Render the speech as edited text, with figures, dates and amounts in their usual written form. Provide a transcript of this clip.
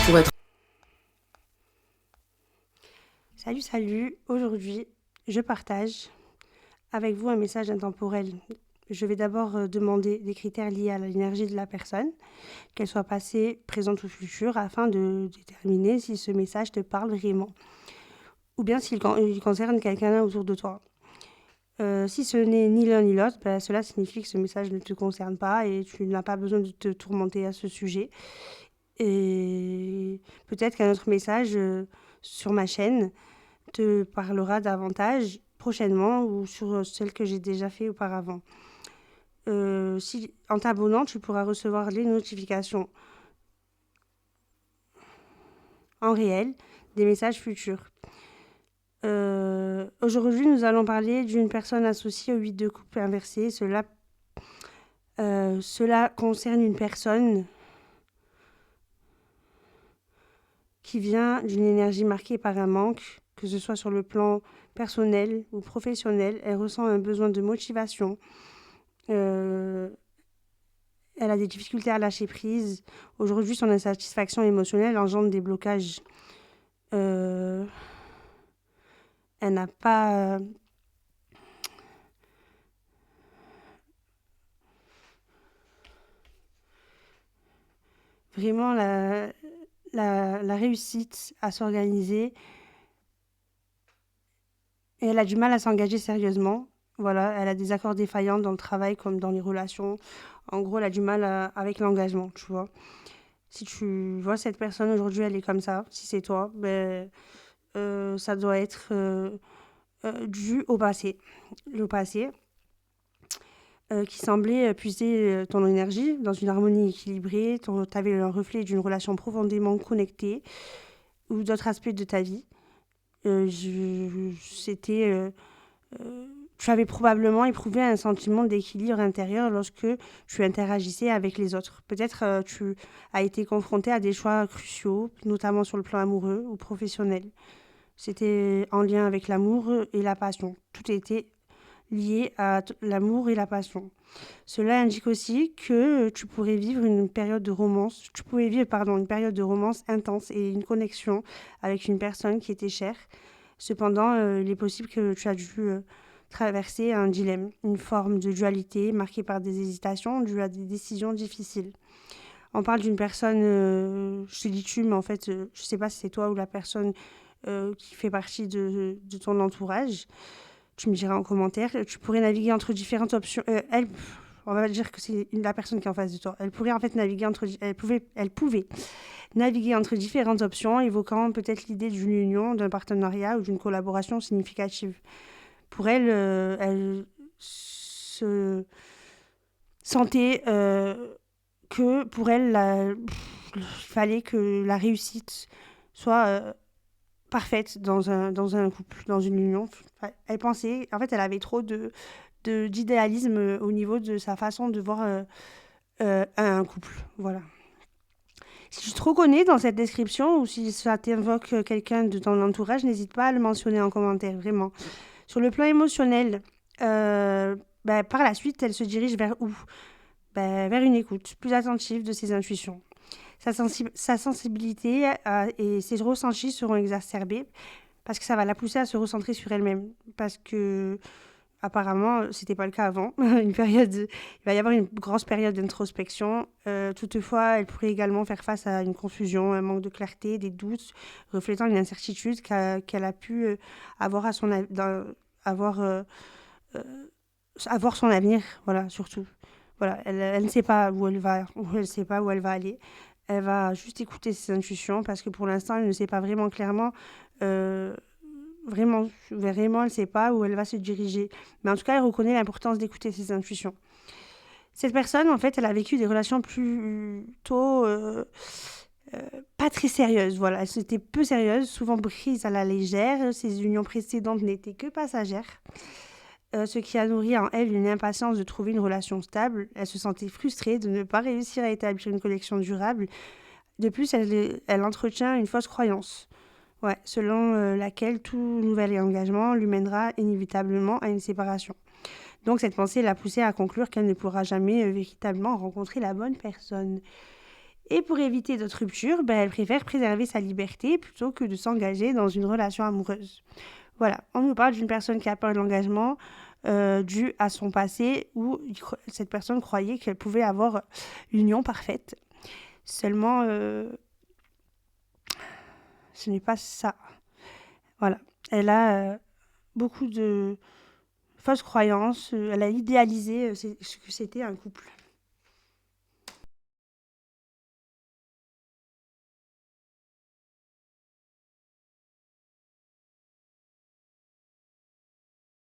pour être... Salut, aujourd'hui je partage avec vous un message intemporel. Je vais d'abord demander des critères liés à l'énergie de la personne, qu'elle soit passée, présente ou future, afin de déterminer si ce message te parle vraiment, ou bien s'il concerne quelqu'un autour de toi. Si ce n'est ni l'un ni l'autre, cela signifie que ce message ne te concerne pas et tu n'as pas besoin de te tourmenter à ce sujet. Et peut-être qu'un autre message sur ma chaîne te parlera davantage prochainement ou sur celle que j'ai déjà fait auparavant. Si, en t'abonnant, tu pourras recevoir les notifications en réel des messages futurs. Aujourd'hui, nous allons parler d'une personne associée au 8 de coupe inversé. Cela concerne une personne qui vient d'une énergie marquée par un manque, que ce soit sur le plan personnel ou professionnel. Elle ressent un besoin de motivation. Elle a des difficultés à lâcher prise. Aujourd'hui, son insatisfaction émotionnelle engendre des blocages. Elle n'a pas... vraiment la réussite à s'organiser. Et elle a du mal à s'engager sérieusement. Voilà, elle a des accords défaillants dans le travail comme dans les relations. En gros, elle a du mal avec l'engagement, tu vois. Si tu vois cette personne aujourd'hui, elle est comme ça. Si c'est toi, ça doit être dû au passé. Le passé qui semblait puiser ton énergie dans une harmonie équilibrée. Tu avais le reflet d'une relation profondément connectée ou d'autres aspects de ta vie. Tu avais probablement éprouvé un sentiment d'équilibre intérieur lorsque tu interagissais avec les autres. Peut-être tu as été confronté à des choix cruciaux, notamment sur le plan amoureux ou professionnel. C'était en lien avec l'amour et la passion. Tout était lié à l'amour et la passion. Cela indique aussi que tu pourrais vivre une période de romance. Tu pouvais vivre, une période de romance intense et une connexion avec une personne qui était chère. Cependant, il est possible que tu as dû traverser un dilemme, une forme de dualité marquée par des hésitations dues à des décisions difficiles. On parle d'une personne, je te dis tu, mais en fait, je ne sais pas si c'est toi ou la personne qui fait partie de ton entourage. Tu me diras en commentaire. Tu pourrais naviguer entre différentes options. On va dire que c'est la personne qui est en face de toi. Elle pourrait en fait naviguer elle pouvait naviguer entre différentes options, évoquant peut-être l'idée d'une union, d'un partenariat ou d'une collaboration significative. Pour elle, elle se sentait que pour elle, il fallait que la réussite soit parfaite dans un couple, dans une union. Elle pensait, en fait, elle avait trop d'idéalisme au niveau de sa façon de voir un couple. Voilà. Si tu te reconnais dans cette description ou si ça t'invoque quelqu'un de ton entourage, n'hésite pas à le mentionner en commentaire, vraiment. Sur le plan émotionnel, par la suite, elle se dirige vers où? Vers une écoute plus attentive de ses intuitions. Sa sensibilité et ses ressentis seront exacerbés parce que ça va la pousser à se recentrer sur elle-même. Parce que, apparemment, c'était pas le cas avant. Il va y avoir une grosse période d'introspection. Toutefois, elle pourrait également faire face à une confusion, un manque de clarté, des doutes, reflétant une incertitude qu'elle a pu avoir avoir son avenir, voilà, surtout. Voilà, elle ne sait pas où elle va, elle ne sait pas où elle va aller. Elle va juste écouter ses intuitions parce que pour l'instant, elle ne sait pas vraiment clairement, vraiment, elle ne sait pas où elle va se diriger. Mais en tout cas, elle reconnaît l'importance d'écouter ses intuitions. Cette personne, en fait, elle a vécu des relations plutôt pas très sérieuses. Voilà, elles étaient peu sérieuses, souvent prises à la légère. Ses unions précédentes n'étaient que passagères. Ce qui a nourri en elle une impatience de trouver une relation stable. Elle se sentait frustrée de ne pas réussir à établir une connexion durable. De plus, elle entretient une fausse croyance, selon laquelle tout nouvel engagement lui mènera inévitablement à une séparation. Donc cette pensée l'a poussée à conclure qu'elle ne pourra jamais véritablement rencontrer la bonne personne. Et pour éviter d'autres ruptures, ben, elle préfère préserver sa liberté plutôt que de s'engager dans une relation amoureuse. Voilà, on nous parle d'une personne qui a peur de l'engagement dû à son passé où cette personne croyait qu'elle pouvait avoir l'union parfaite. Seulement, ce n'est pas ça. Voilà, elle a beaucoup de fausses croyances, elle a idéalisé ce que c'était un couple.